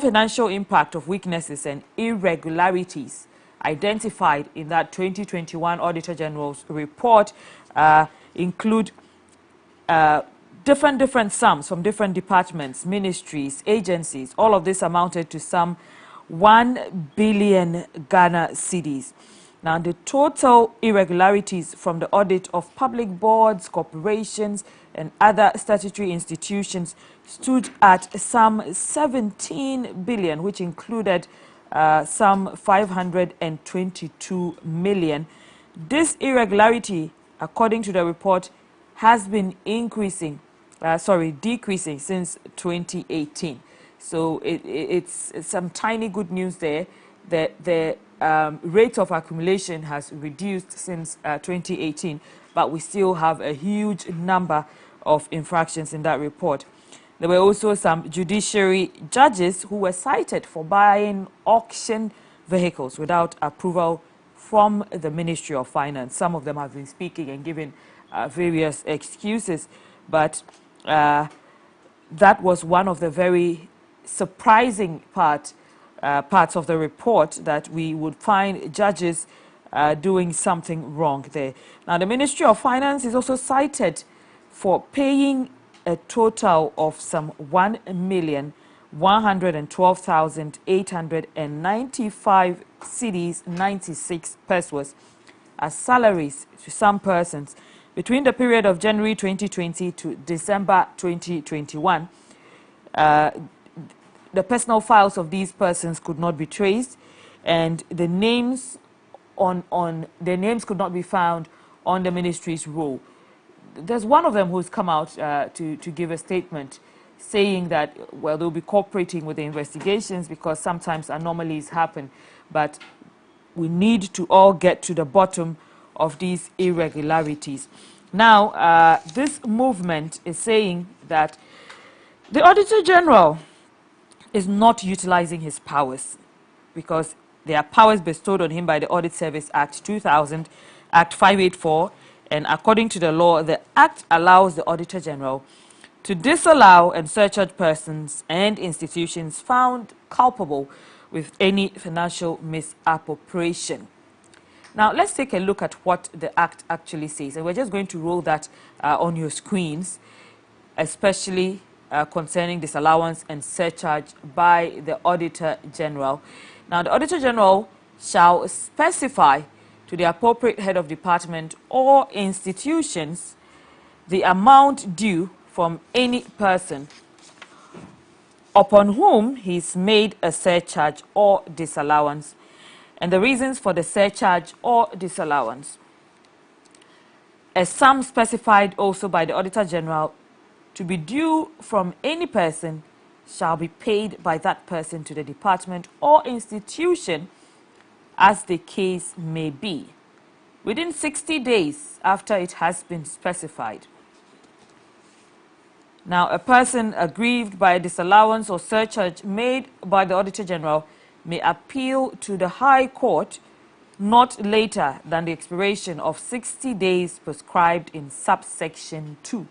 financial impact of weaknesses and irregularities identified in that 2021 Auditor General's report include different sums from different departments, ministries, agencies. All of this amounted to some 1 billion Ghana cedis. Now, the total irregularities from the audit of public boards, corporations, and other statutory institutions stood at some 17 billion, which included some 522 million. This irregularity, according to the report, has been decreasing since 2018. So it's some tiny good news there that the rate of accumulation has reduced since 2018, but we still have a huge number of infractions in that report. There were also some judiciary judges who were cited for buying auction vehicles without approval from the Ministry of Finance. Some of them have been speaking and giving various excuses, but that was one of the very surprising parts of the report, that we would find judges doing something wrong there. Now, the Ministry of Finance is also cited for paying a total of some 1,112,895 cedis 96 pesos as salaries to some persons between the period of January 2020 to December 2021. The personal files of these persons could not be traced, and the names could not be found on the ministry's roll. There's one of them who's come out to give a statement saying that, well, they'll be cooperating with the investigations because sometimes anomalies happen, but we need to all get to the bottom of these irregularities. Now, this movement is saying that the Auditor General is not utilizing his powers because there are powers bestowed on him by the Audit Service Act 2000, Act 584, and according to the law, the Act allows the Auditor General to disallow and surcharge persons and institutions found culpable with any financial misappropriation. Now, let's take a look at what the Act actually says, and we're just going to roll that on your screens, especially concerning disallowance and surcharge by the Auditor General. Now, the Auditor General shall specify to the appropriate head of department or institutions the amount due from any person upon whom he's made a surcharge or disallowance, and the reasons for the surcharge or disallowance. A sum specified also by the Auditor General to be due from any person shall be paid by that person to the department or institution as the case may be, within 60 days after it has been specified. Now, a person aggrieved by a disallowance or surcharge made by the Auditor General may appeal to the High Court not later than the expiration of 60 days prescribed in subsection 2.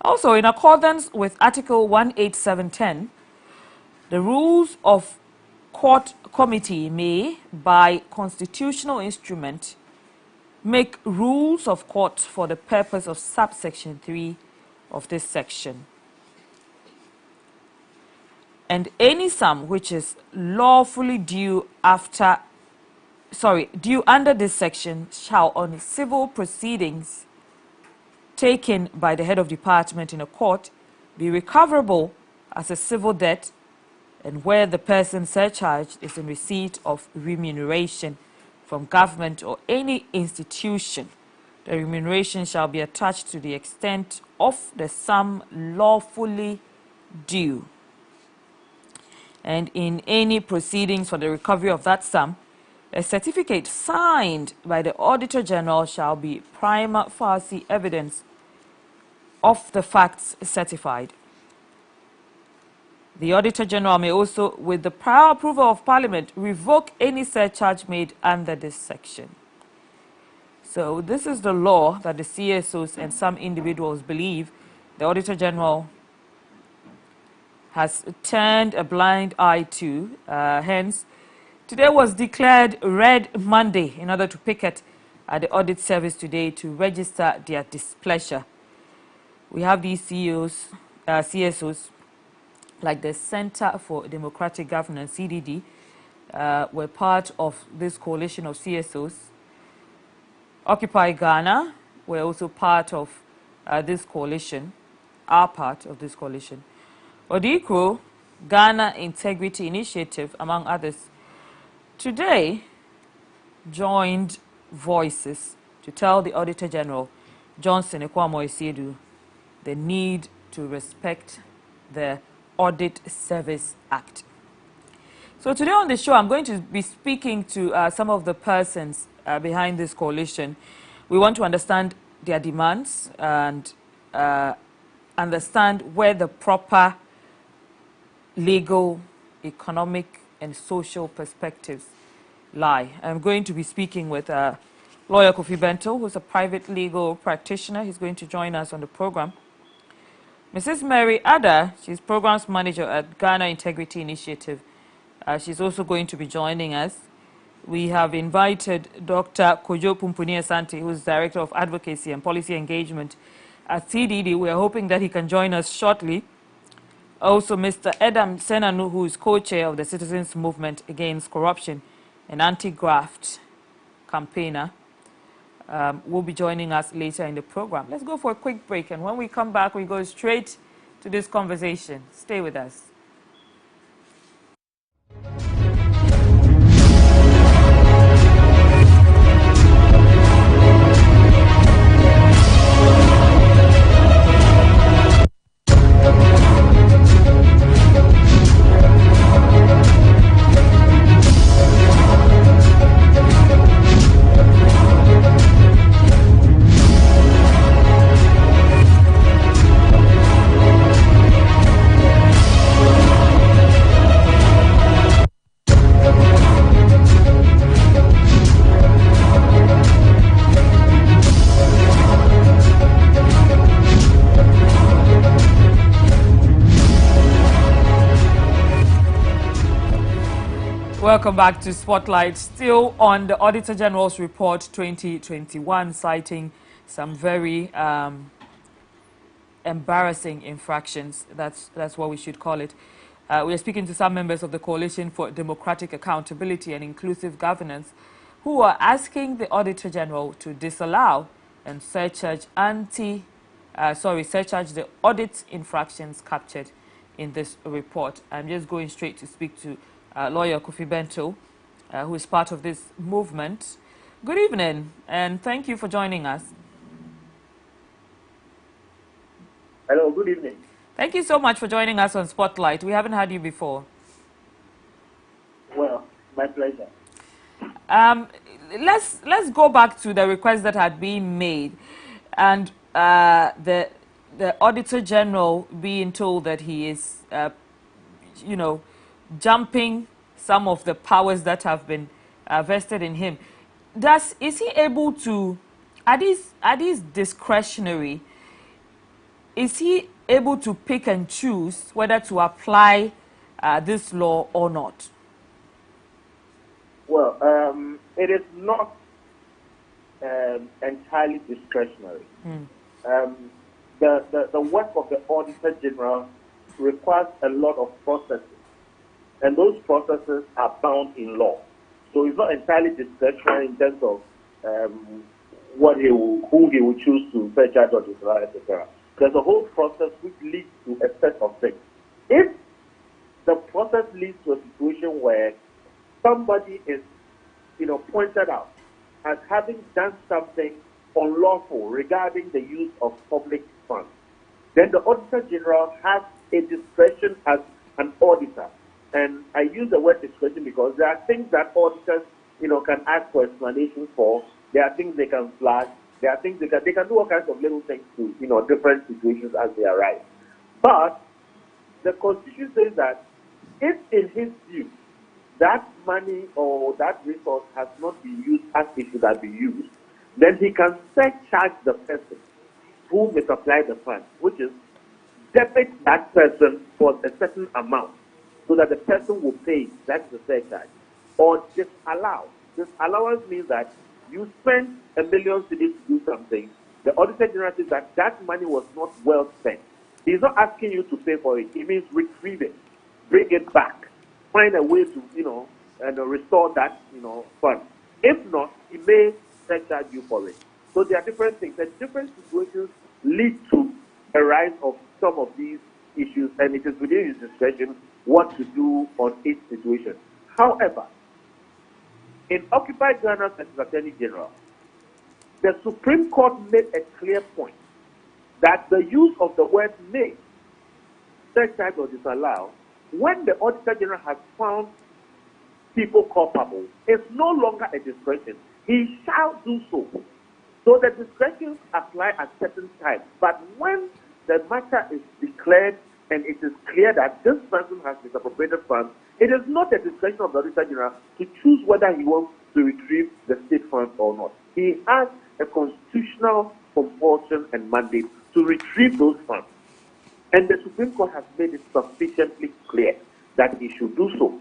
Also, in accordance with Article 18710, the rules of court committee may, by constitutional instrument, make rules of court for the purpose of subsection 3 of this section. And any sum which is lawfully due under this section shall, on civil proceedings taken by the head of department in a court, be recoverable as a civil debt, and where the person surcharged is in receipt of remuneration from government or any institution, the remuneration shall be attached to the extent of the sum lawfully due. And in any proceedings for the recovery of that sum, a certificate signed by the Auditor General shall be prima facie evidence of the facts certified. The Auditor General may also, with the prior approval of Parliament, revoke any surcharge made under this section. So this is the law that the CSOs and some individuals believe the Auditor General has turned a blind eye to. Hence, today was declared Red Monday in order to picket at the audit service today to register their displeasure. We have these CSOs, like the Center for Democratic Governance, CDD, were part of this coalition of CSOs. Occupy Ghana were also part of this coalition, are part of this coalition. Odikro, Ghana Integrity Initiative, among others, today joined voices to tell the Auditor General, Johnson Ekwamo-Esiedu, the need to respect the Audit Service Act. So today on the show, I'm going to be speaking to some of the persons behind this coalition. We want to understand their demands and understand where the proper legal, economic, and social perspectives lie. I'm going to be speaking with lawyer Kofi Bento, who's a private legal practitioner. He's going to join us on the program. Mrs. Mary Ada, she's programs manager at Ghana Integrity Initiative. She's also going to be joining us. We have invited Dr. Kojo Pumpuni Asante, who is Director of Advocacy and Policy Engagement at CDD. We are hoping that he can join us shortly. Also, Mr. Edam Senanu, who is co-chair of the Citizens Movement Against Corruption and Anti-Graft campaigner, will be joining us later in the program. Let's go for a quick break, and when we come back, we go straight to this conversation. Stay with us. Welcome back to Spotlight. Still on the Auditor General's report 2021, citing some very embarrassing infractions. That's what we should call it. We are speaking to some members of the Coalition for Democratic Accountability and Inclusive Governance, who are asking the Auditor General to disallow and surcharge the audit infractions captured in this report. I'm just going straight to speak to lawyer Kofi Bento, who is part of this movement. Good evening, and thank you for joining us. Hello, good evening. Thank you so much for joining us on Spotlight. We haven't had you before. Well, my pleasure. Let's go back to the request that had been made, and the Auditor General being told that he is, jumping some of the powers that have been vested in him. Is he able to? Are these discretionary? Is he able to pick and choose whether to apply this law or not? Well, it is not entirely discretionary. The work of the Auditor General requires a lot of processes, and those processes are bound in law. So it's not entirely discretionary in terms of who he will choose to surcharge or disallow, etc. There's a whole process which leads to a set of things. If the process leads to a situation where somebody is, pointed out as having done something unlawful regarding the use of public funds, then the Auditor General has a discretion as an auditor. And I use the word discretion because there are things that auditors, can ask for explanations for. There are things they can flag. There are things they can do all kinds of little things to, different situations as they arise. But the Constitution says that if in his view that money or that resource has not been used as it should have been used, then he can surcharge the person who misapplied the funds, which is debit that person for a certain amount so that the person will pay. That's the surcharge. Or disallow. Disallowance means that you spend a million cedis to do something. The auditor general says that that money was not well spent. He's not asking you to pay for it. He means retrieve it, bring it back, find a way to, and restore that, fund. If not, he may surcharge you for it. So there are different things, and different situations lead to a rise of some of these issues, and it is within his discretion what to do on each situation. However, in Occupy Ghana as Attorney General, the Supreme Court made a clear point that the use of the word may, surcharge or disallow, when the Auditor General has found people culpable, is no longer a discretion. He shall do so. So the discretions apply at certain times. But when the matter is declared and it is clear that this person has misappropriated funds, it is not the discretion of the Auditor General to choose whether he wants to retrieve the state funds or not. He has a constitutional compulsion and mandate to retrieve those funds. And the Supreme Court has made it sufficiently clear that he should do so.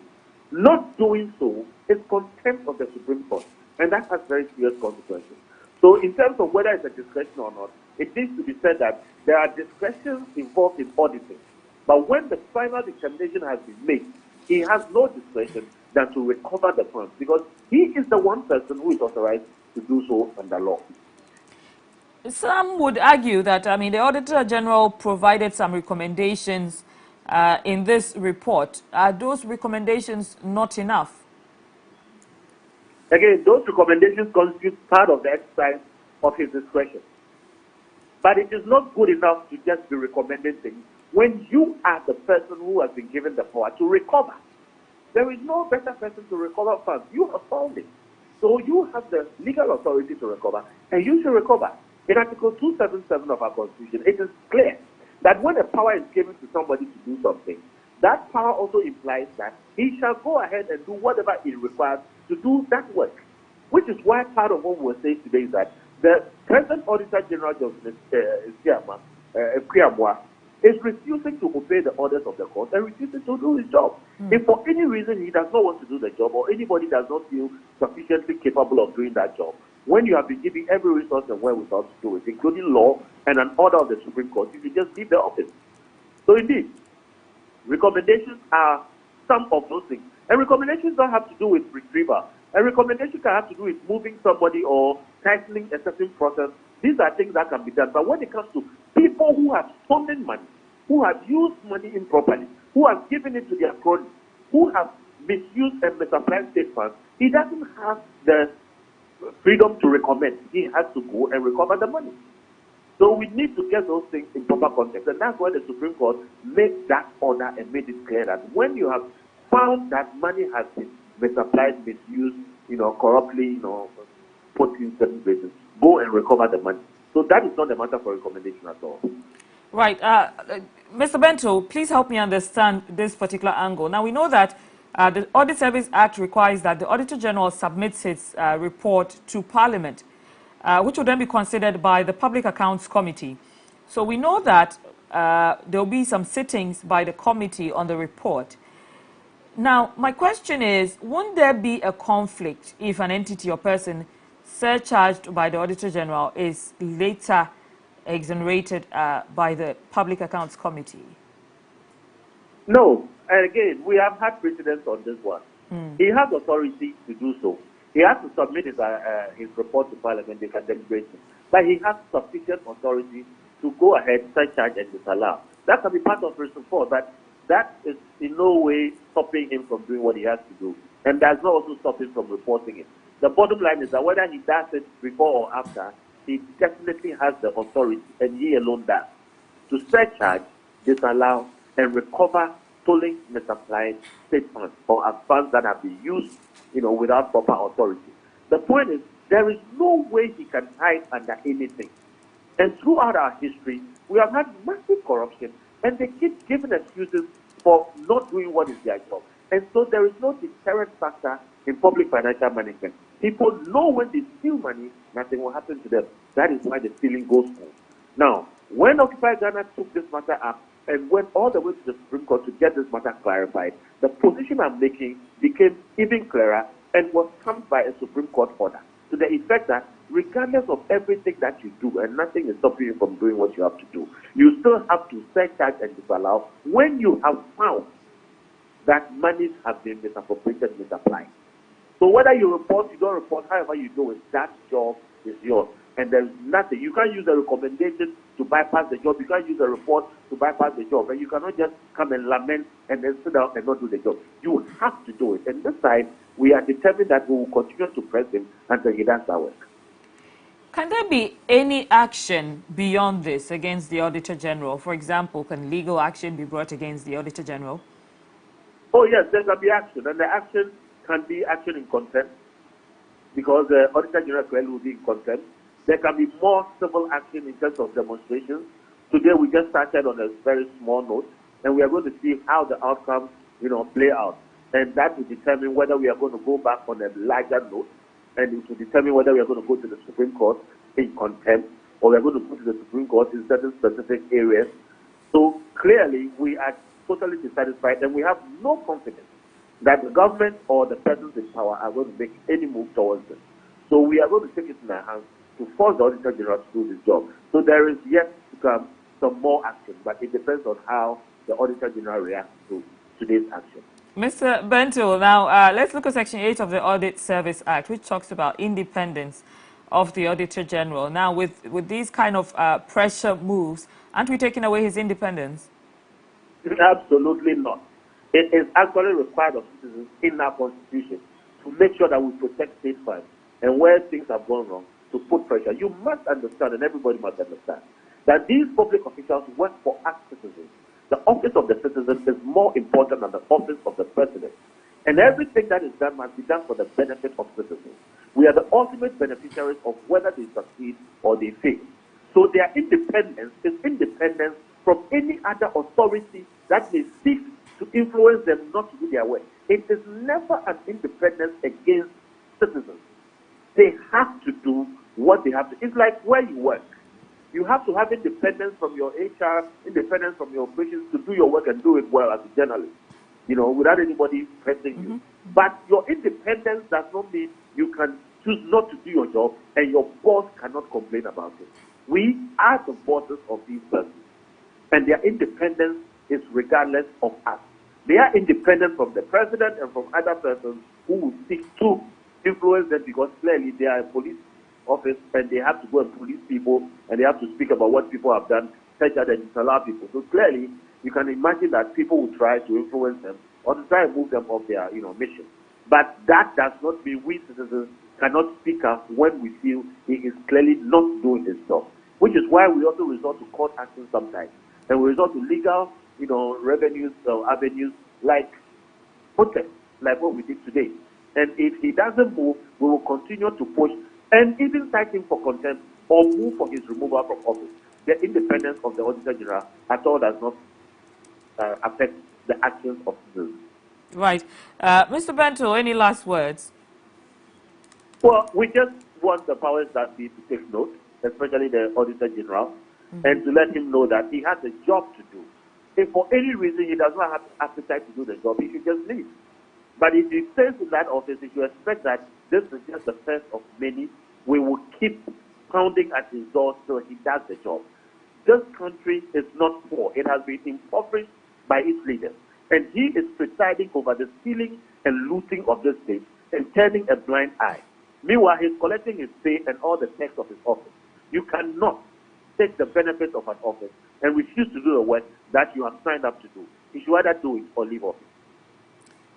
Not doing so is contempt of the Supreme Court, and that has very serious consequences. So in terms of whether it's a discretion or not, it needs to be said that there are discretions involved in auditing. But when the final determination has been made, he has no discretion than to recover the funds, because he is the one person who is authorized to do so under law. Some would argue that, the Auditor General provided some recommendations in this report. Are those recommendations not enough? Again, those recommendations constitute part of the exercise of his discretion. But it is not good enough to just be recommending things when you are the person who has been given the power to recover. There is no better person to recover funds. You have found it. So you have the legal authority to recover, and you should recover. In Article 277 of our Constitution, it is clear that when a power is given to somebody to do something, that power also implies that he shall go ahead and do whatever is required to do that work. Which is why part of what we were saying today is that the present Auditor General, Justice Kuyamwa, is refusing to obey the orders of the court and refusing to do his job. If for any reason he does not want to do the job, or anybody does not feel sufficiently capable of doing that job, when you have been given every resource and wherewithal to do it, including law and an order of the Supreme Court, you can just leave the office. So indeed, recommendations are some of those things. And recommendations don't have to do with retrieval. A recommendation can have to do with moving somebody or tightening a certain process. These are things that can be done. But when it comes to people who have stolen money, who have used money improperly, who have given it to their cronies, who have misused and misapplied state funds, he doesn't have the freedom to recommend. He has to go and recover the money. So we need to get those things in proper context. And that's why the Supreme Court made that order and made it clear that when you have found that money has been misapplied, misused, corruptly, put in certain places, go and recover the money. So that is not the matter for recommendation at all. Right. Mr. Bento, please help me understand this particular angle. Now, we know that the Audit Service Act requires that the Auditor General submits its report to Parliament, which will then be considered by the Public Accounts Committee. So we know that there will be some sittings by the committee on the report. Now, my question is, won't there be a conflict if an entity or person surcharged by the Auditor General is later exonerated by the Public Accounts Committee? No. And again, we have had precedents on this one. He has authority to do so. He has to submit his report to Parliament, they can deliberate it. But he has sufficient authority to go ahead, surcharge, and disallow. That can be part of his report, but that is in no way stopping him from doing what he has to do. And does not also stop him from reporting it. The bottom line is that whether he does it before or after, he definitely has the authority, and he alone does, to surcharge, disallow, and recover stolen, misapplied state funds or funds that have been used, without proper authority. The point is, there is no way he can hide under anything. And throughout our history, we have had massive corruption, and they keep giving excuses for not doing what is their job. And so there is no deterrent factor in public financial management. People know when they steal money, nothing will happen to them. That is why the stealing goes on. Now, when Occupy Ghana took this matter up and went all the way to the Supreme Court to get this matter clarified, the position I'm making became even clearer and was stamped by a Supreme Court order to the effect that regardless of everything that you do, and nothing is stopping you from doing what you have to do, you still have to surcharge and disallow when you have found that monies have been misappropriated, misapplied. So whether you report, you don't report, however you do it, that job is yours. And there's nothing. You can't use a recommendation to bypass the job. You can't use a report to bypass the job. And you cannot just come and lament and then sit down and not do the job. You have to do it. And this time, we are determined that we will continue to press him until he does our work. Can there be any action beyond this against the Auditor General? For example, can legal action be brought against the Auditor General? Oh, yes, there can be action. And the action can be action in contempt, because the Auditor General clearly will be in contempt. There can be more civil action in terms of demonstrations. Today, we just started on a very small note, and we are going to see how the outcomes, play out. And that will determine whether we are going to go back on a larger note, and it will determine whether we are going to go to the Supreme Court in contempt, or we are going to go to the Supreme Court in certain specific areas. So clearly, we are totally dissatisfied, and we have no confidence that the government or the persons in power are going to make any move towards this. So we are going to take it in our hands to force the Auditor General to do this job. So there is yet to come some more action, but it depends on how the Auditor General reacts to today's action. Mr. Bento, now let's look at Section 8 of the Audit Service Act, which talks about independence of the Auditor General. Now, with these kind of pressure moves, aren't we taking away his independence? Absolutely not. It is actually required of citizens in our Constitution to make sure that we protect state funds, and where things have gone wrong, to put pressure. You must understand, and everybody must understand, that these public officials work for us citizens. The office of the citizen is more important than the office of the president. And everything that is done must be done for the benefit of citizens. We are the ultimate beneficiaries of whether they succeed or they fail. So their independence is independence from any other authority that may seek to influence them not to do their work. It is never an independence against citizens. They have to do what they have to. It's like where you work. You have to have independence from your HR, independence from your operations to do your work and do it well as a journalist, without anybody pressing you. But your independence does not mean you can choose not to do your job and your boss cannot complain about it. We are the bosses of these persons, and their independence is regardless of us. They are independent from the president and from other persons who will seek to influence them, because clearly they are a police office and they have to go and police people and they have to speak about what people have done, such as and disallow people. So clearly, you can imagine that people will try to influence them or to try to move them off their mission. But that does not mean we citizens cannot speak up when we feel he is clearly not doing his job, which is why we also resort to court action sometimes. And we resort to legal, revenues or avenues like protest, like what we did today. And if he doesn't move, we will continue to push and even cite him for contempt or move for his removal from office. The independence of the Auditor General at all does not affect the actions of citizens. Right. Mr. Bento, any last words? Well, we just want the powers that be to take note, especially the Auditor General, and to let him know that he has a job to do. If for any reason he does not have appetite to do the job, he should just leave. But if he stays in that office, if you expect that this is just the first of many, we will keep pounding at his door till he does the job. This country is not poor. It has been impoverished by its leaders. And he is presiding over the stealing and looting of this state and turning a blind eye. Meanwhile, he's collecting his pay and all the tax of his office. You cannot take the benefits of an office and refuse to do the work that you have signed up to do. You should either do it or leave office.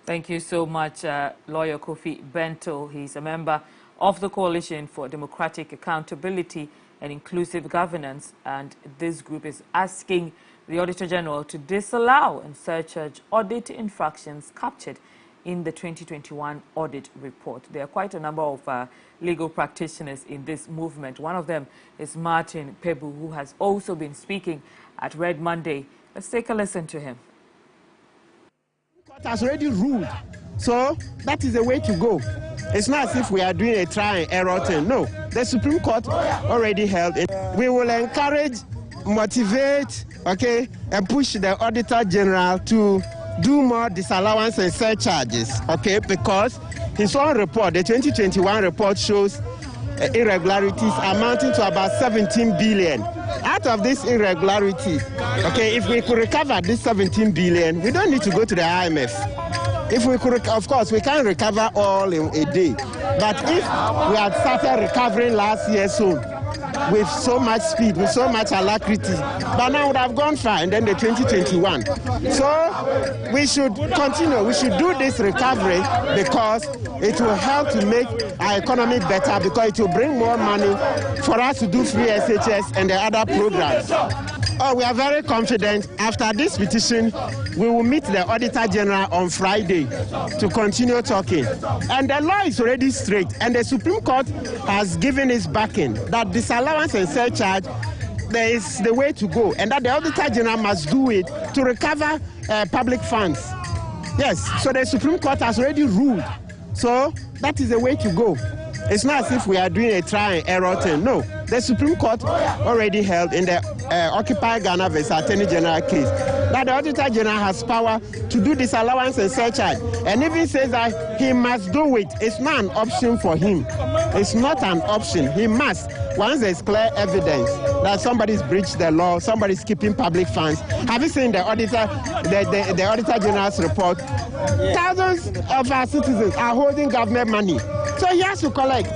Thank you so much, Lawyer Kofi Bento. He's a member of the Coalition for Democratic Accountability and Inclusive Governance, and this group is asking the Auditor General to disallow and surcharge audit infractions captured in the 2021 audit report. There are quite a number of legal practitioners in this movement. One of them is Martin Pebu, who has also been speaking at Red Monday. Let's take a listen to him. Court has already ruled, so that is the way to go. It's not as if we are doing a try and error thing. No, the Supreme Court already held it. We will encourage, motivate, okay, and push the Auditor General to do more disallowance and surcharges, okay, because his own report, the 2021 report, shows irregularities amounting to about 17 billion. Out of this irregularity, okay, if we could recover this 17 billion, we don't need to go to the IMF. If we could, of course, we can't recover all in a day. But if we had started recovering last year soon, with so much speed, with so much alacrity, but now would have gone far, and then the 2021. So we should continue. We should do this recovery because it will help to make our economy better, because it will bring more money for us to do free SHS and the other programs. Oh, we are very confident. After this petition, we will meet the Auditor General on Friday to continue talking. And the law is already straight, and the Supreme Court has given its backing that disallowance and surcharge there is the way to go, and that the Auditor General must do it to recover public funds. Yes, so the Supreme Court has already ruled. So that is the way to go. It's not as if we are doing a try and error thing. No, the Supreme Court already held in the Occupy Ghana vs. Attorney General case that the Auditor General has power to do disallowance and surcharge, and even says that he must do it. It's not an option for him. It's not an option. He must. Once there's clear evidence that somebody's breached the law, somebody's keeping public funds. Have you seen the Auditor General's report? Thousands of our citizens are holding government money. So he has to collect.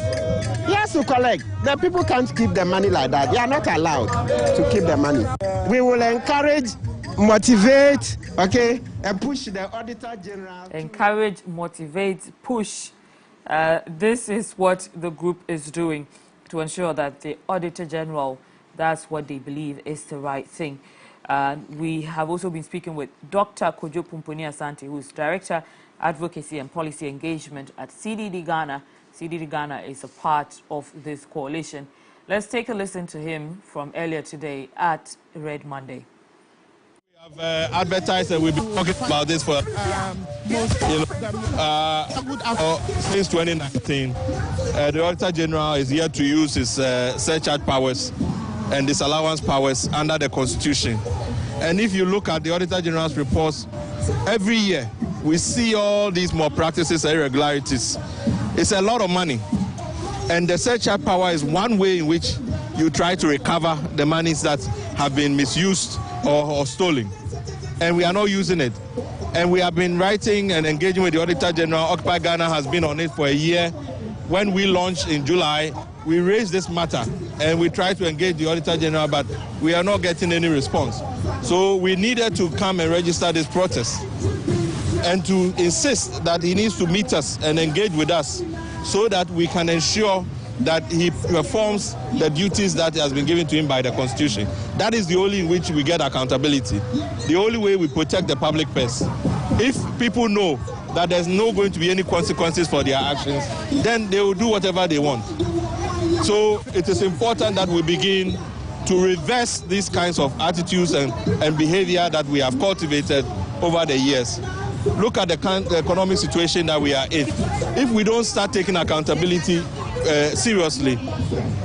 He has to collect. The people can't keep the money like that. They are not allowed to keep the money. We will encourage, motivate, okay, and push the Auditor General. Encourage, motivate, push. This is what the group is doing to ensure that the Auditor General does what they believe is the right thing. We have also been speaking with Dr. Kojo Pumponi Asante, who is Director, Advocacy and Policy Engagement at CDD Ghana. CDD Ghana is a part of this coalition. Let's take a listen to him from earlier today at Red Monday. We have advertised and we've been talking about this for since 2019. The Auditor General is here to use his surcharge powers and disallowance powers under the Constitution. And if you look at the Auditor General's reports, every year we see all these more practices and irregularities. It's a lot of money. And the surcharge power is one way in which you try to recover the monies that have been misused or stolen. And we are not using it. And we have been writing and engaging with the Auditor General. Occupy Ghana has been on it for a year. When we launched in July, we raised this matter and we tried to engage the Auditor General, but we are not getting any response. So we needed to come and register this protest and to insist that he needs to meet us and engage with us so that we can ensure that he performs the duties that has been given to him by the Constitution. That is the only in which we get accountability, the only way we protect the public purse. If people know that there's not going to be any consequences for their actions, then they will do whatever they want. So it is important that we begin to reverse these kinds of attitudes and behavior that we have cultivated over the years. Look at the economic situation that we are in. If we don't start taking accountability seriously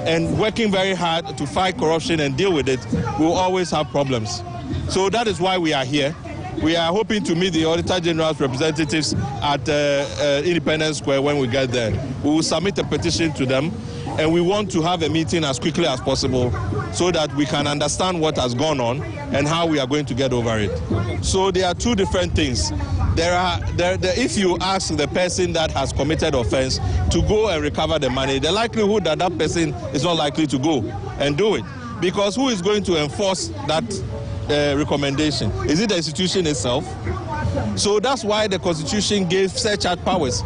and working very hard to fight corruption and deal with it, we'll always have problems. So that is why we are here. We are hoping to meet the Auditor General's representatives at Independence Square when we get there. We will submit a petition to them, and we want to have a meeting as quickly as possible so that we can understand what has gone on and how we are going to get over it. So there are two different things. If you ask the person that has committed offense to go and recover the money, the likelihood that that person is not likely to go and do it. Because who is going to enforce that recommendation? Is it the institution itself? So that's why the Constitution gave surcharge powers.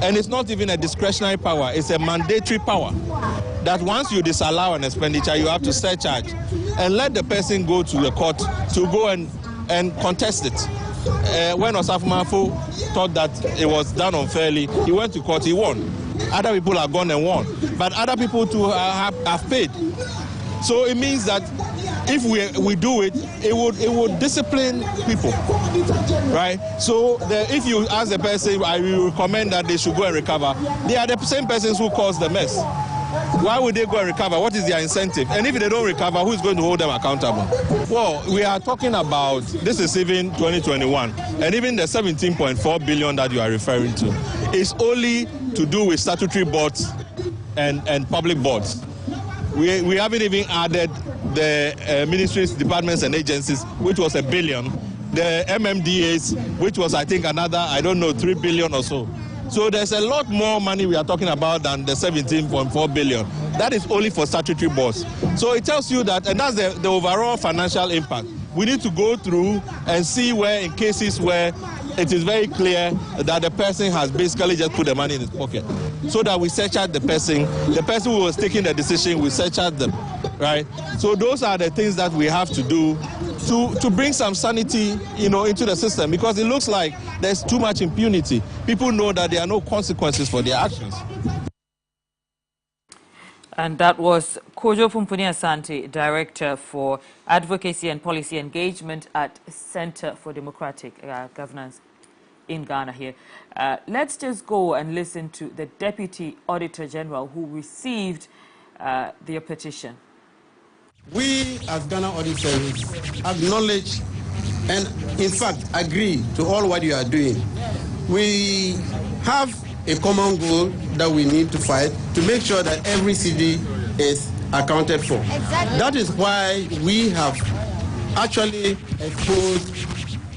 And it's not even a discretionary power, it's a mandatory power. That once you disallow an expenditure, you have to surcharge and let the person go to the court to go and contest it. When Osafo thought that it was done unfairly, he went to court, he won. Other people have gone and won. But other people too have paid. So it means that if we do it, it would discipline people, right? So if you ask the person, I will recommend that they should go and recover, they are the same persons who caused the mess. Why would they go and recover? What is their incentive? And if they don't recover, who is going to hold them accountable? Well, we are talking about, this is even 2021, and even the 17.4 billion that you are referring to is only to do with statutory boards and public boards. We haven't even added the ministries, departments and agencies, which was $1 billion. The MMDAs, which was, I think, another, I don't know, 3 billion or so. So there's a lot more money we are talking about than the 17.4 billion. That is only for statutory boards. So it tells you that, and that's the overall financial impact. We need to go through and see where, in cases where it is very clear that the person has basically just put the money in his pocket, so that we search out the person who was taking the decision, we search out them, right? So those are the things that we have to do to bring some sanity, into the system, because it looks like there's too much impunity. People know that there are no consequences for their actions. And that was Kojo Pumpuni Asante, Director for Advocacy and Policy Engagement at Center for Democratic Governance in Ghana here. Let's just go and listen to the Deputy Auditor General who received their petition. We as Ghana Audit Service acknowledge and in fact agree to all what you are doing. We have a common goal that we need to fight to make sure that every city is accounted for. Exactly. That is why we have actually exposed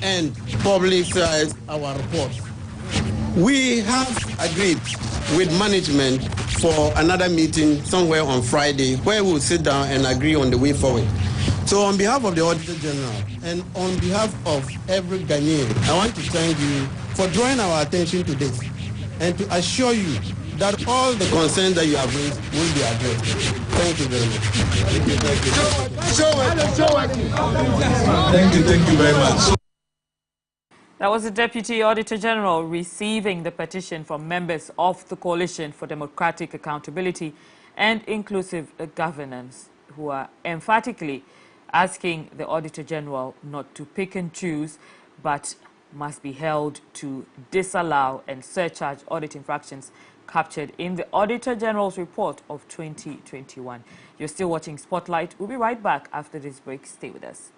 and publicized our report. We have agreed with management for another meeting somewhere on Friday where we'll sit down and agree on the way forward. So on behalf of the Auditor General and on behalf of every Ghanaian, I want to thank you for drawing our attention to this and to assure you that all the concerns that you have raised will be addressed. Thank you very much. Thank you very much. That was the Deputy Auditor General receiving the petition from members of the Coalition for Democratic Accountability and Inclusive Governance, who are emphatically asking the Auditor General not to pick and choose, but must be held to disallow and surcharge audit infractions captured in the Auditor General's report of 2021. You're still watching Spotlight. We'll be right back after this break. Stay with us.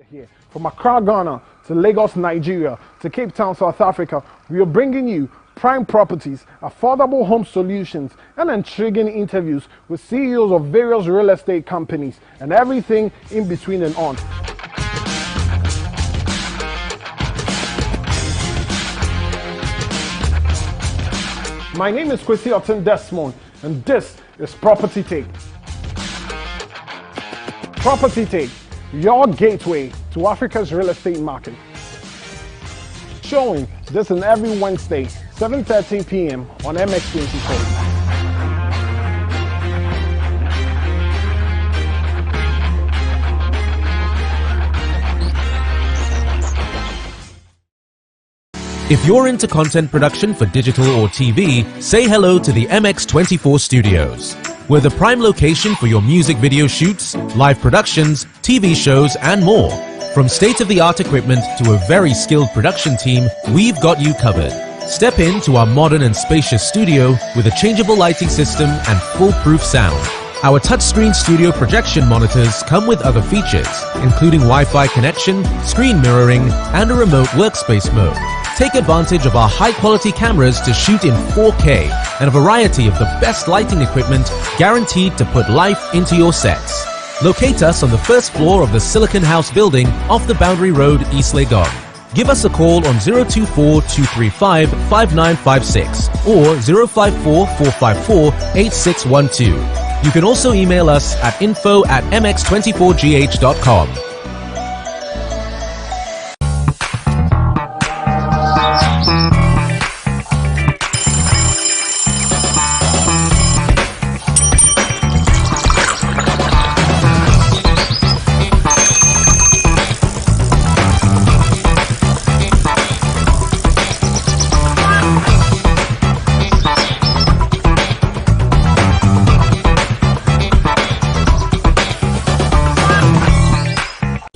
Here. From Accra, Ghana to Lagos, Nigeria to Cape Town, South Africa, we are bringing you prime properties, affordable home solutions, and intriguing interviews with CEOs of various real estate companies and everything in between and on. My name is Kwesi Otten Desmond, and this is Property Take. Property Take, your gateway to Africa's real estate market. Showing this on every Wednesday, 7:13 p.m. on MX24. If you're into content production for digital or TV, say hello to the MX24 Studios. We're the prime location for your music video shoots, live productions, TV shows, and more. From state-of-the-art equipment to a very skilled production team, we've got you covered. Step into our modern and spacious studio with a changeable lighting system and foolproof sound. Our touchscreen studio projection monitors come with other features, including Wi-Fi connection, screen mirroring, and a remote workspace mode. Take advantage of our high-quality cameras to shoot in 4K and a variety of the best lighting equipment guaranteed to put life into your sets. Locate us on the first floor of the Silicon House building off the Boundary Road, East Legon. Give us a call on 024-235-5956 or 054-454-8612. You can also email us at info@mx24gh.com.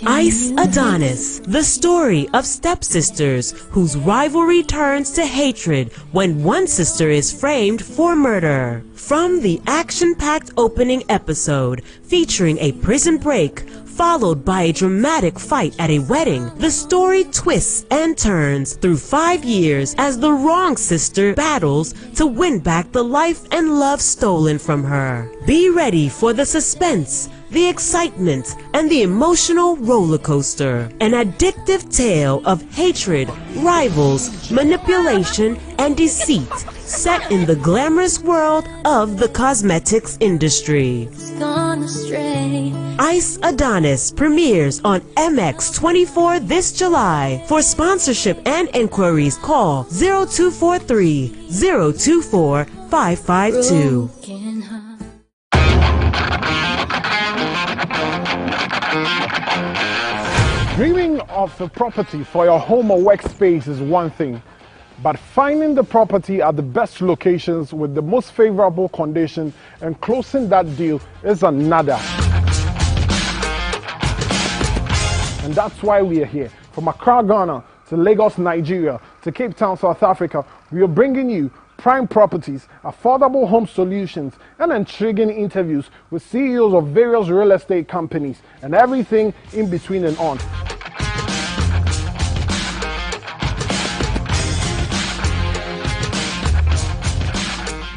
Ice Adonis, the story of stepsisters whose rivalry turns to hatred when one sister is framed for murder. From the action-packed opening episode featuring a prison break followed by a dramatic fight at a wedding, the story twists and turns through 5 years as the wrong sister battles to win back the life and love stolen from her. Be ready for the suspense, the excitement, and the emotional roller coaster. An addictive tale of hatred, rivals, manipulation, and deceit set in the glamorous world of the cosmetics industry. Ice Adonis premieres on MX24 this July. For sponsorship and inquiries, call 0243-024-552. Dreaming of a property for your home or workspace is one thing, but finding the property at the best locations with the most favorable condition and closing that deal is another. And that's why we are here. From Accra, Ghana to Lagos, Nigeria to Cape Town, South Africa, we are bringing you prime properties, affordable home solutions, and intriguing interviews with CEOs of various real estate companies and everything in between and on.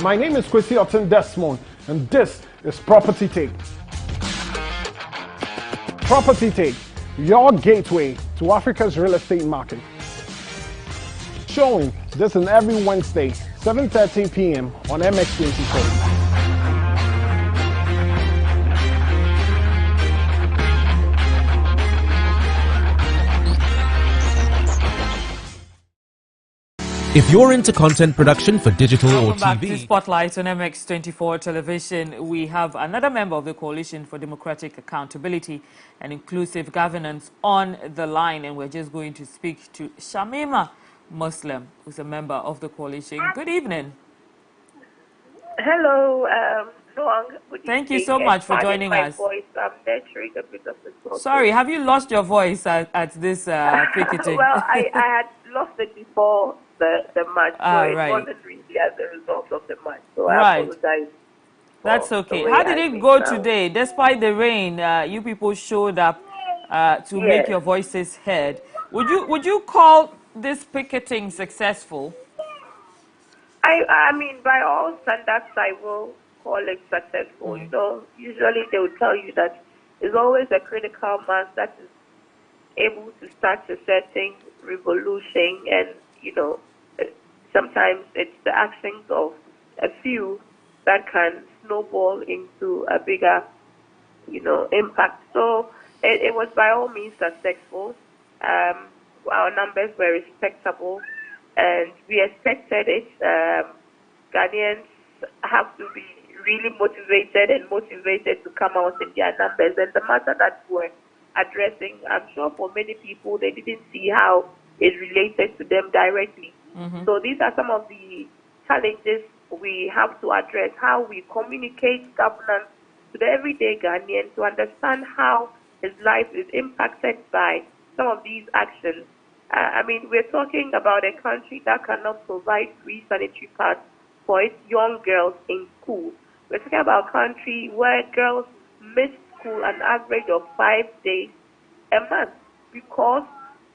My name is Kwesi Otten Desmond, and this is Property Take. Property Take, your gateway to Africa's real estate market. Showing this on every Wednesday, 7:30 p.m. on MX24. If you're into content production for digital or Welcome back to TV... Spotlight on MX24 television. We have another member of the Coalition for Democratic Accountability and Inclusive Governance on the line, and we're just going to speak to Shamima Muslim, who's a member of the coalition. Good evening. Hello, Noang. Good Thank you evening, so much for pardon joining my us. voice. I'm nurturing a bit of a sore Sorry, throat. have you lost your voice at this picketing? Well, I had lost it before the match, so it right. wasn't really as a result of the match. So I Right. apologize. That's for okay. the way How did I it may go sound. today? Despite the rain, you people showed up to make Yes. your voices heard. Would you call this picketing successful? I mean, by all standards, I will call it successful. You know, usually they will tell you that it's always a critical mass that is able to start a certain revolution, and you know, sometimes it's the actions of a few that can snowball into a bigger, you know, impact. So it was by all means successful. Our numbers were respectable, and we expected it. Ghanaians have to be really motivated to come out in their numbers. And the matter that we're addressing, I'm sure for many people, they didn't see how it related to them directly. So these are some of the challenges we have to address, how we communicate governance to the everyday Ghanaian to understand how his life is impacted by some of these actions. I mean, we're talking about a country that cannot provide free sanitary pads for its young girls in school. We're talking about a country where girls miss school an average of 5 days a month because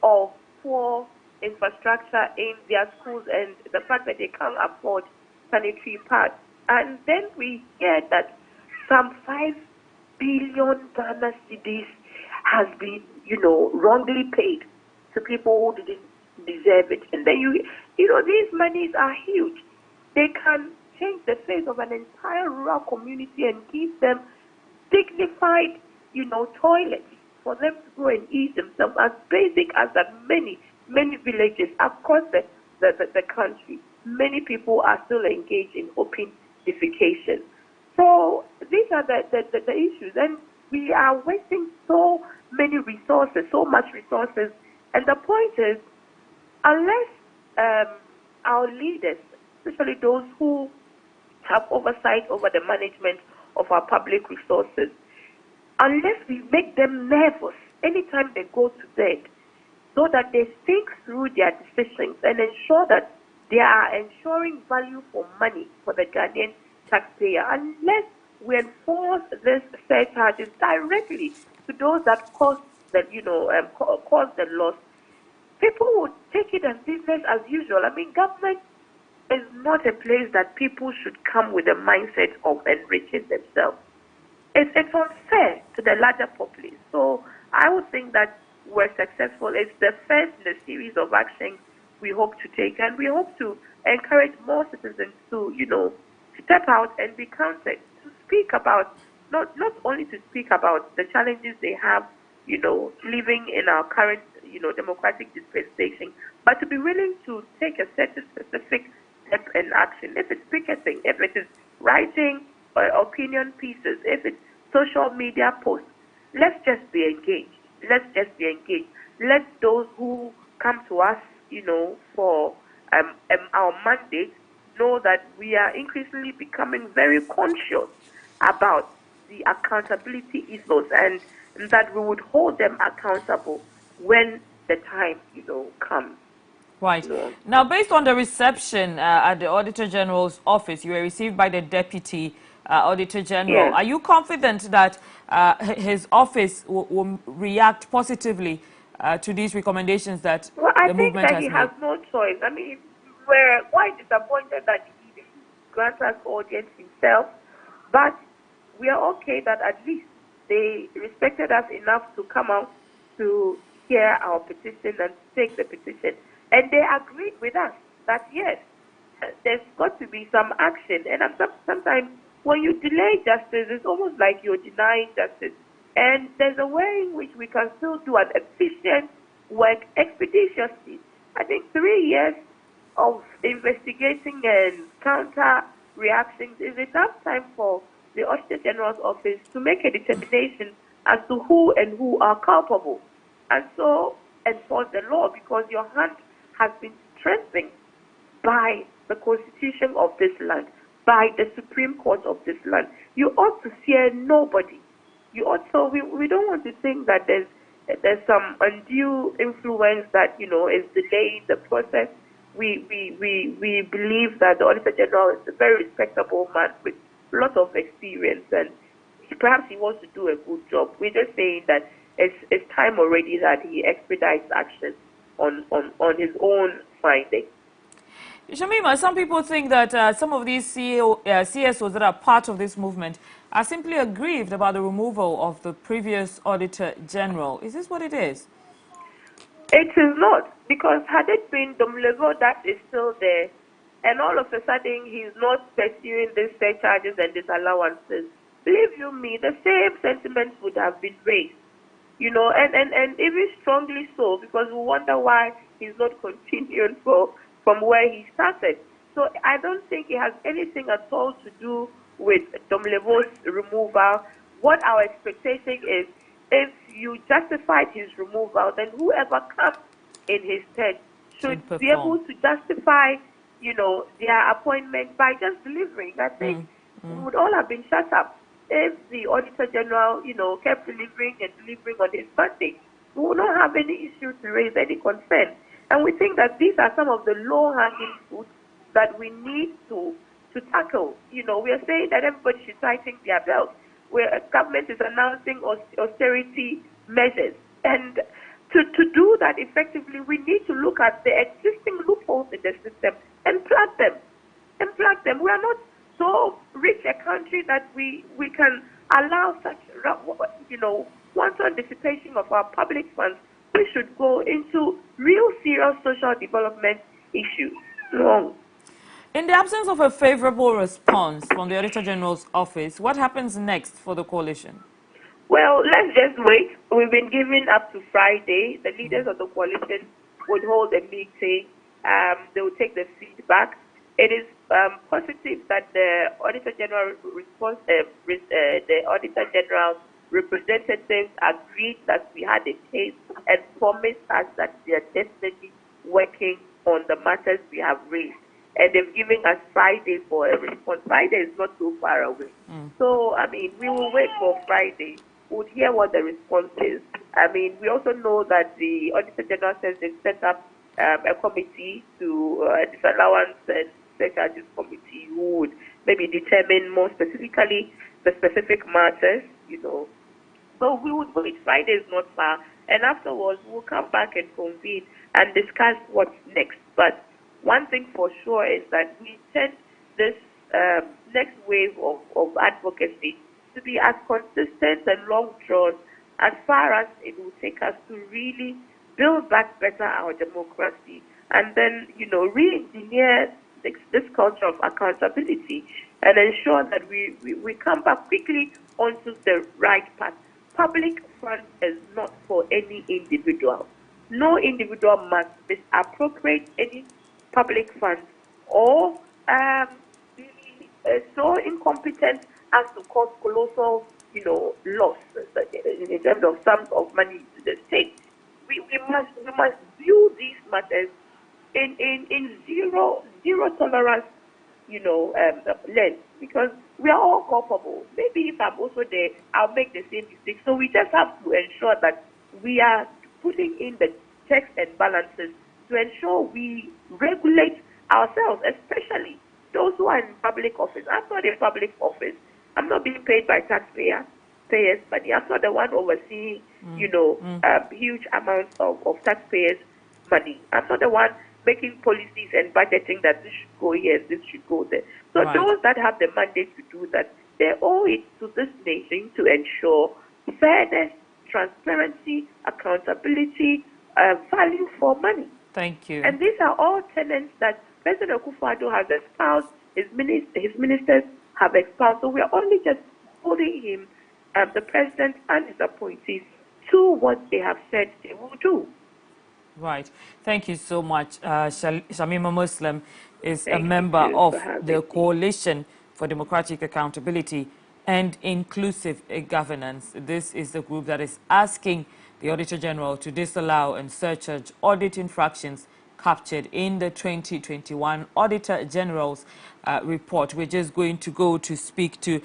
of poor infrastructure in their schools and the fact that they can't afford sanitary pads. And then we hear that some 5 billion Ghana cedis has been, wrongly paid to people who didn't deserve it. And then these monies are huge. They can change the face of an entire rural community and give them dignified, toilets for them to go and eat themselves, as basic as that many villages across the country. Many people are still engaged in open defecation. So these are the issues, and we are wasting so many resources, so much resources. And the point is, unless our leaders, especially those who have oversight over the management of our public resources, unless we make them nervous anytime they go to bed, so that they think through their decisions and ensure that they are ensuring value for money for the Ghanaian taxpayer, unless we enforce these surcharges directly to those that cause the loss, people would take it as business as usual. I mean, government is not a place that people should come with a mindset of enriching themselves. It's unfair to the larger populace. So I would think that we're successful. It's the first in a series of actions we hope to take, and we hope to encourage more citizens to, step out and be counted, to speak about, not only to speak about the challenges they have, living in our current, democratic dispensation, but to be willing to take a certain specific step in action. If it's picketing, if it is writing opinion pieces, if it's social media posts, let's just be engaged. Let's just be engaged. Let those who come to us, for our mandate, know that we are increasingly becoming very conscious about the accountability ethos, and that we would hold them accountable when the time, comes. Right. Now, based on the reception at the Auditor General's office, you were received by the Deputy Auditor General. Yes. Are you confident that his office will react positively to these recommendations that the movement has made? I think that he has no choice. I mean, we're quite disappointed that he didn't grant us audience himself, but we are okay that at least they respected us enough to come out to hear our petition and take the petition. And they agreed with us that, yes, there's got to be some action. And sometimes when you delay justice, it's almost like you're denying justice. And there's a way in which we can still do an efficient work expeditiously. I think 3 years of investigating and counter reactions is enough time for the Auditor General's office to make a determination as to who are culpable, and so enforce the law, because your hand has been strengthened by the Constitution of this land, by the Supreme Court of this land. You ought to fear nobody. You also, we don't want to think that there's some undue influence that is delaying the process. We believe that the Auditor General is a very respectable man with lots of experience, and perhaps he wants to do a good job. We're just saying that it's time already that he expedites action on his own findings. Shamima, some people think that some of these CSOs that are part of this movement are simply aggrieved about the removal of the previous Auditor General. Is this what it is? It is not, because had it been Domlevo that is still there, and all of a sudden he's not pursuing these surcharges and disallowances, believe you me, the same sentiments would have been raised, and even strongly so, because we wonder why he's not continuing from where he started. So I don't think it has anything at all to do with Domlevo's removal. What our expectation is, if you justified his removal, then whoever comes in his stead should be able to justify, their appointment by just delivering. I think we would all have been shut up if the Auditor General, kept delivering and delivering on his mandate. We would not have any issue to raise any concern. And we think that these are some of the low-hanging fruits that we need to tackle. We are saying that everybody should tighten their belt, where government is announcing austerity measures. And to do that effectively, we need to look at the existing loopholes in the system and plug them. We are not so rich a country that we can allow such, wanton dissipation of our public funds. We should go into real serious social development issues. Long. In the absence of a favorable response from the Auditor General's office, what happens next for the coalition? Well, let's just wait. We've been given up to Friday. The leaders of the coalition would hold a meeting. They will take the feedback. It is positive that the Auditor General the Auditor General representatives agreed that we had a case and promised us that they are definitely working on the matters we have raised. And they've given us Friday for a response. Friday is not too far away. So, I mean, we will wait for Friday. We'll hear what the response is. I mean, we also know that the Auditor General says they've set up a committee to disallowance and surcharges committee who would maybe determine more specifically the specific matters, So we would wait. Friday is not far. And afterwards, we'll come back and convene and discuss what's next. But one thing for sure is that we intend this next wave of advocacy to be as consistent and long-drawn as far as it will take us to really build back better our democracy and then, re-engineer this culture of accountability and ensure that we come back quickly onto the right path. Public funds is not for any individual. No individual must misappropriate any public funds or be so incompetent as to cause colossal, loss in terms of sums of money to the state. We must view these matters in zero tolerance, lens, because we are all culpable. Maybe if I'm also there, I'll make the same mistake. So we just have to ensure that we are putting in the checks and balances to ensure we regulate ourselves, especially those who are in public office. I'm not in public office. I'm not being paid by taxpayers' money. I'm not the one overseeing, huge amounts of taxpayers' money. I'm not the one making policies and budgeting that this should go here, this should go there. So those that have the mandate to do that, they owe it to this nation to ensure fairness, transparency, accountability, value for money. Thank you. And these are all tenets that President Akufo-Addo has espoused, his ministers have espoused. So we are only just holding him, the president and his appointees, to what they have said they will do. Right. Thank you so much. Shamima Muslim is a member of the Coalition for Democratic Accountability and Inclusive Governance. This is the group that is asking the Auditor General to disallow and surcharge audit infractions captured in the 2021 Auditor General's report. We're just going to go to speak to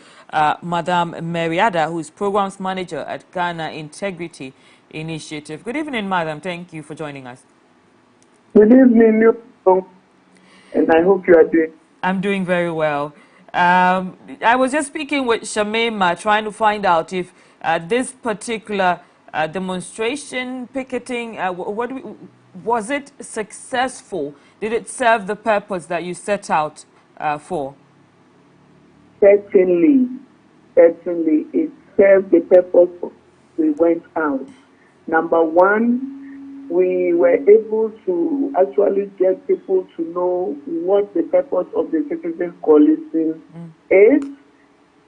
Madam Mariada, who is Programs Manager at Ghana Integrity Initiative. Good evening, Madam. Thank you for joining us. Good evening, and I hope you are doing. I'm doing very well. I was just speaking with Shamima, trying to find out if this particular demonstration, picketing, was it successful? Did it serve the purpose that you set out for? Certainly, it served the purpose we went out. Number one, we were able to actually get people to know what the purpose of the Citizens Coalition is,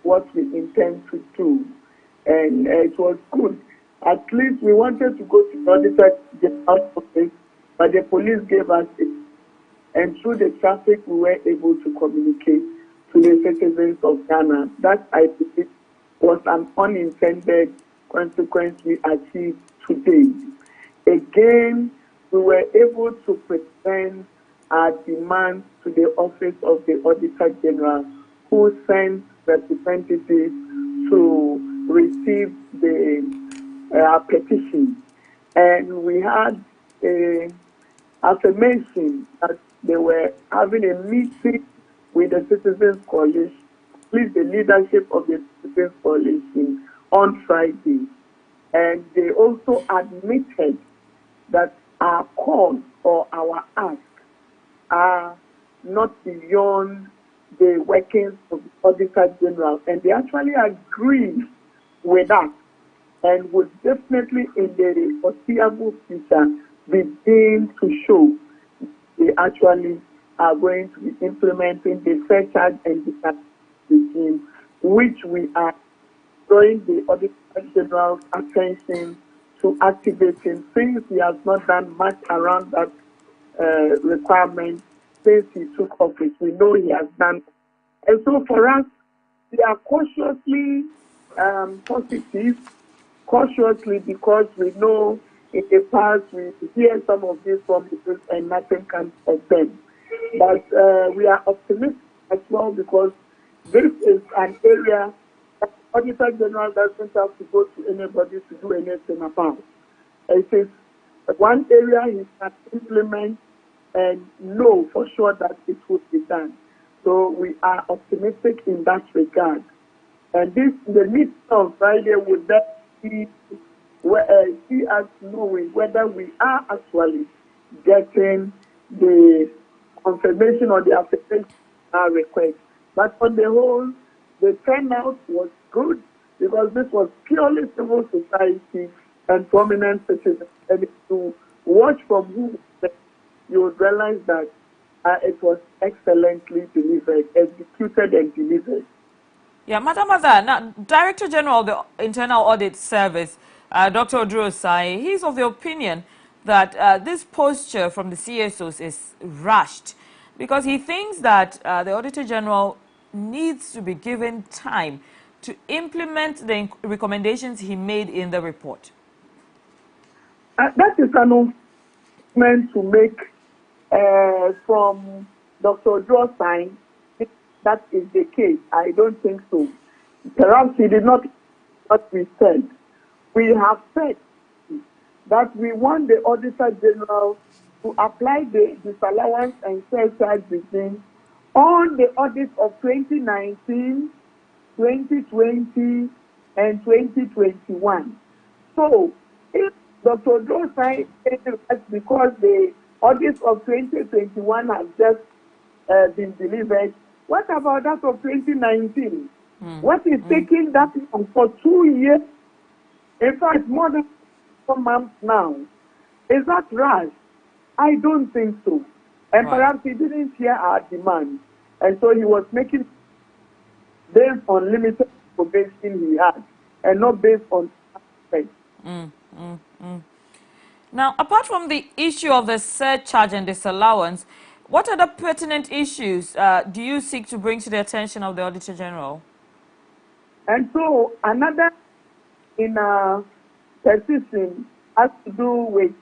what we intend to do. And it was good. At least we wanted to go to the Auditor General's office, but the police gave us it. And through the traffic, we were able to communicate to the citizens of Ghana. That, I believe, was an unintended consequence we achieved today. Again, we were able to present our demands to the Office of the Auditor General, who sent representatives to receive our petition. And we had an affirmation that they were having a meeting with the Citizens Coalition, please the leadership of the Citizens Coalition on Friday. And they also admitted that our call or our ask are not beyond the workings of the Auditor General, and they actually agree with us and would definitely in the foreseeable future begin to show they actually are going to be implementing the surcharge and the regime, which we are drawing the Auditor General's attention to activating, since he has not done much around that requirement since he took office. We know he has done. And so for us, we are cautiously positive, cautiously because we know in the past we hear some of these promises and nothing comes of them. But we are optimistic as well because this is an area that the Auditor General doesn't have to go to anybody to do anything about. It is one area he can implement and know for sure that it will be done. So we are optimistic in that regard. And this, the meeting on Friday would see us knowing whether we are actually getting the confirmation or the affirmation of our request. But on the whole, the turnout was good because this was purely civil society and prominent citizens. And if you watch from who you would realize that it was excellently delivered, executed and delivered. Yeah, Madam Mother, now, Director General of the Internal Audit Service, Dr. Oduro-Osai, he's of the opinion that this posture from the CSOs is rushed because he thinks that the Auditor General needs to be given time to implement the recommendations he made in the report. That is an announcement to make from Dr. Oduro-Osai. That is the case. I don't think so. Perhaps he did not what we said. We have said that we want the Auditor General to apply the disallowance and surcharge regime on the audits of 2019, 2020, and 2021. So, if Dr. Oduro-Osai says because the audits of 2021 have just been delivered, what about that of 2019? What is taking that long for 2 years? In fact, more than 4 months now. Is that right? I don't think so. And perhaps he didn't hear our demand. And so he was making based on limited information he had and not based on aspect. Now, apart from the issue of the surcharge and disallowance, what other pertinent issues do you seek to bring to the attention of the Auditor General? And so another in a petition has to do with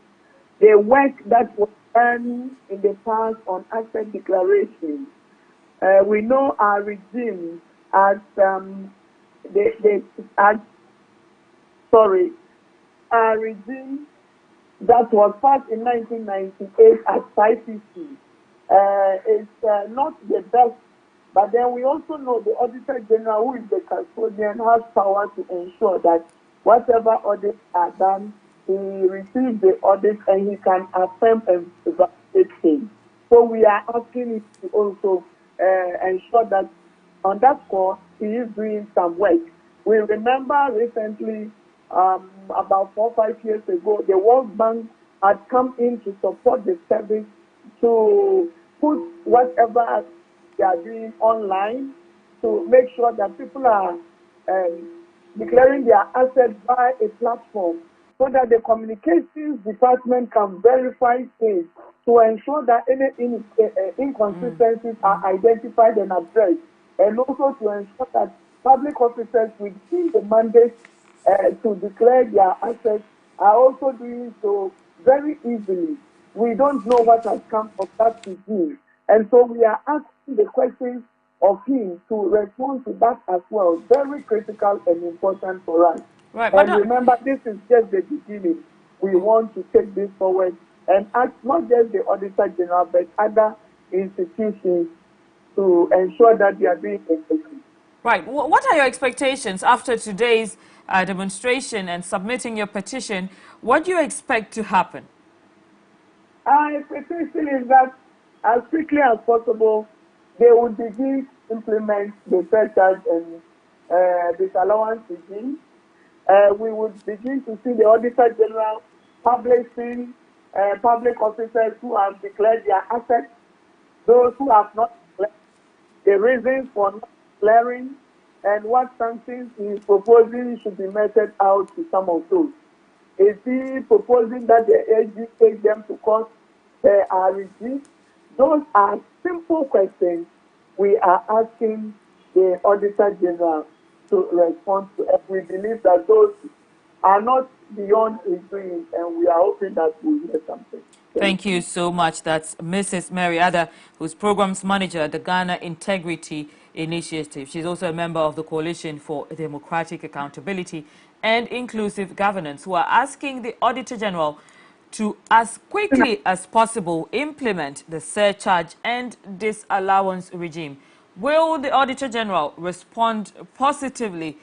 the work that was done in the past on asset declaration. We know our regime as our regime that was passed in 1998 as 550 is not the best. But then we also know the Auditor General, who is the custodian, has power to ensure that whatever audits are done, he receives the audit and he can affirm and validate things. So we are asking him to also ensure that on that score, he is doing some work. We remember recently, about 4 or 5 years ago, the World Bank had come in to support the service to put whatever they are doing online to make sure that people are declaring their assets by a platform so that the communications department can verify things to ensure that any inconsistencies are identified and addressed, and also to ensure that public officers within the mandate to declare their assets are also doing so very easily. We don't know what has come of that regime. And so we are asking the questions of him to respond to that as well. Very critical and important for us. Right, and remember, this is just the beginning. We want to take this forward and ask not just the Auditor General, but other institutions to ensure that they are doing everything. Right. What are your expectations after today's demonstration and submitting your petition? What do you expect to happen? Our expectation is that as quickly as possible, they would begin to implement the surcharge and disallowance regime. We would begin to see the Auditor General publishing public officers who have declared their assets, those who have not declared, the reasons for not declaring, and what sanctions he is proposing should be meted out to some of those. Is he proposing that the AG take them to court? They are reduced. Those are simple questions we are asking the Auditor General to respond to. And we believe that those are not beyond his dreams, and we are hoping that we'll hear something. Thank you so much. That's Mrs. Mary Ada, who's Programs Manager at the Ghana Integrity Initiative. She's also a member of the Coalition for Democratic Accountability and Inclusive Governance, who are asking the Auditor General to, as quickly as possible, implement the surcharge and disallowance regime. Will the Auditor General respond positively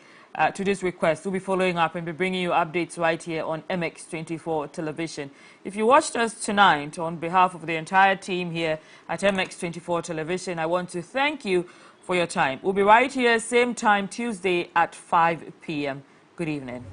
to this request? We'll be following up and be bringing you updates right here on MX24 television. If you watched us tonight, on behalf of the entire team here at MX24 television, I want to thank you for your time. We'll be right here, same time Tuesday at 5 p.m. Good evening.